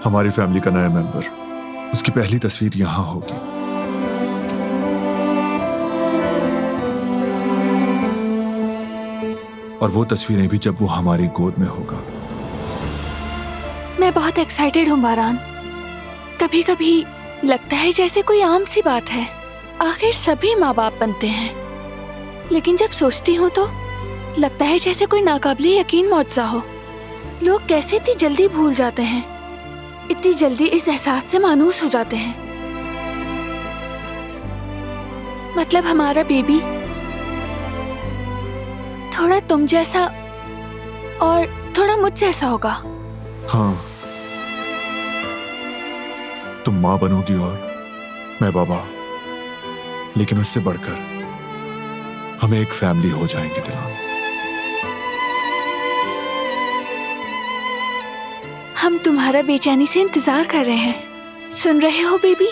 हमारी फैमिली का नया मेंबर, उसकी पहली तस्वीर यहां होगी। और वो तस्वीरें भी जब वो हमारी गोद में होगा। मैं बहुत एक्साइटेड हूँ बारान। कभी कभी लगता है जैसे कोई आम सी बात है, आखिर सभी माँ बाप बनते हैं। लेकिन जब सोचती हूँ तो लगता है जैसे कोई नाकाबिले यकीन मौजज़ा हो। लोग कैसे इतनी जल्दी भूल जाते हैं, इतनी जल्दी इस एहसास से मायूस हो जाते हैं। मतलब हमारा बेबी थोड़ा तुम जैसा और थोड़ा मुझ जैसा होगा। हाँ, तुम माँ बनोगी और मैं बाबा, लेकिन उससे बढ़कर हम एक फैमिली हो जाएंगे दिलान। हम तुम्हारा बेचैनी से इंतजार कर रहे हैं। सुन रहे हो बेबी?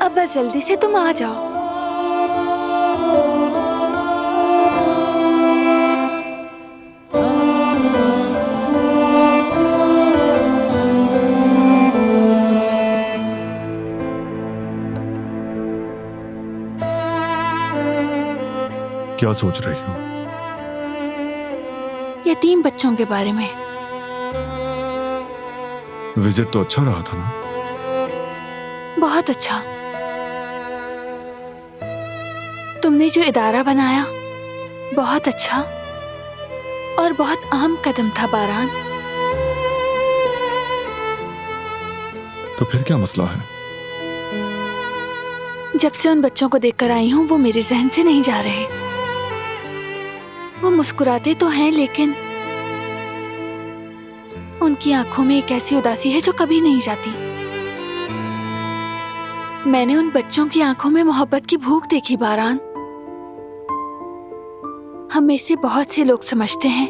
अब बस जल्दी से तुम आ जाओ। क्या सोच रही हो? यतीम बच्चों के बारे में। विजिट तो अच्छा रहा था ना? बहुत अच्छा। तुमने जो इदारा बनाया बहुत अच्छा और बहुत अहम कदम था बारान। तो फिर क्या मसला है? जब से उन बच्चों को देखकर आई हूँ वो मेरे जहन से नहीं जा रहे। वो मुस्कुराते तो हैं लेकिन उनकी आंखों में एक ऐसी उदासी है जो कभी नहीं जाती। मैंने उन बच्चों की आंखों में मोहब्बत की भूख देखी बारान। हम में से बहुत से लोग समझते हैं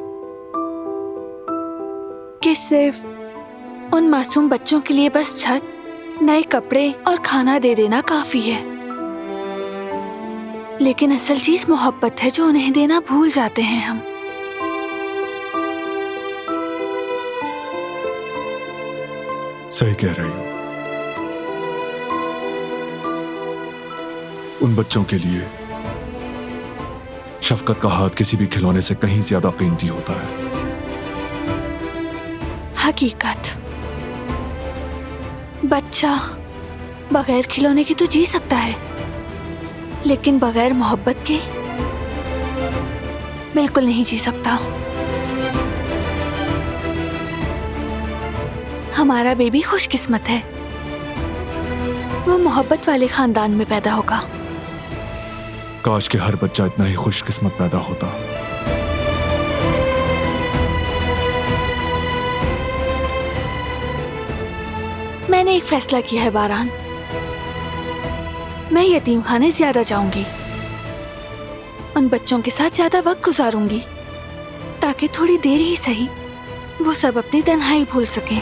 कि सिर्फ उन मासूम बच्चों के लिए बस छत, नए कपड़े और खाना दे देना काफी है। लेकिन असल चीज मोहब्बत है जो उन्हें देना भूल जाते हैं हम। सही कह रही हो। उन बच्चों के लिए शफकत का हाथ किसी भी खिलौने से कहीं ज्यादा कीमती होता है। हकीकत। बच्चा बगैर खिलौने के तो जी सकता है, लेकिन बगैर मोहब्बत के बिल्कुल नहीं जी सकता। हमारा बेबी खुशकिस्मत है, वो मोहब्बत वाले खानदान में पैदा होगा। काश के हर बच्चा इतना ही खुशकिस्मत पैदा होता। मैंने एक फैसला किया है बारान। मैं यतीम खाने ज्यादा जाऊंगी, उन बच्चों के साथ ज्यादा वक्त गुजारूंगी, ताकि थोड़ी देर ही सही वो सब अपनी तन्हाई भूल सकें।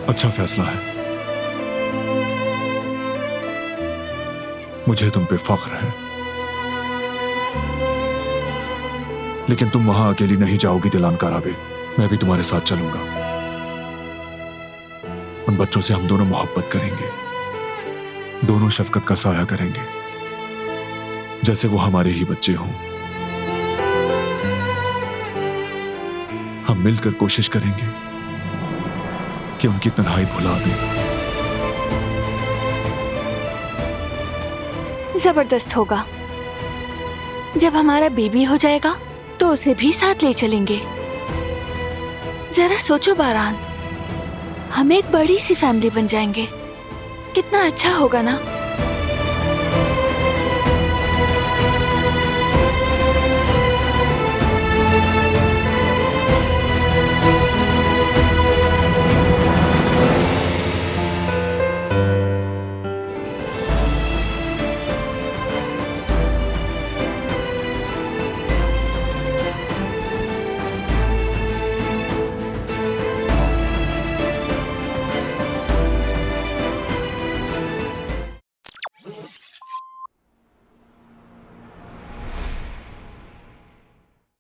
अच्छा फैसला है। मुझे तुम पे फख्र है। लेकिन तुम वहां अकेली नहीं जाओगी दिलान काराबे। मैं भी तुम्हारे साथ चलूंगा। उन बच्चों से हम दोनों मोहब्बत करेंगे, दोनों शफकत का साया करेंगे, जैसे वो हमारे ही बच्चे हों। हम मिलकर कोशिश करेंगे कि उनकी तन्हाई भुला दें। जबरदस्त होगा। जब हमारा बेबी हो जाएगा तो उसे भी साथ ले चलेंगे। जरा सोचो बारान, हम एक बड़ी सी फैमिली बन जाएंगे। कितना अच्छा होगा ना।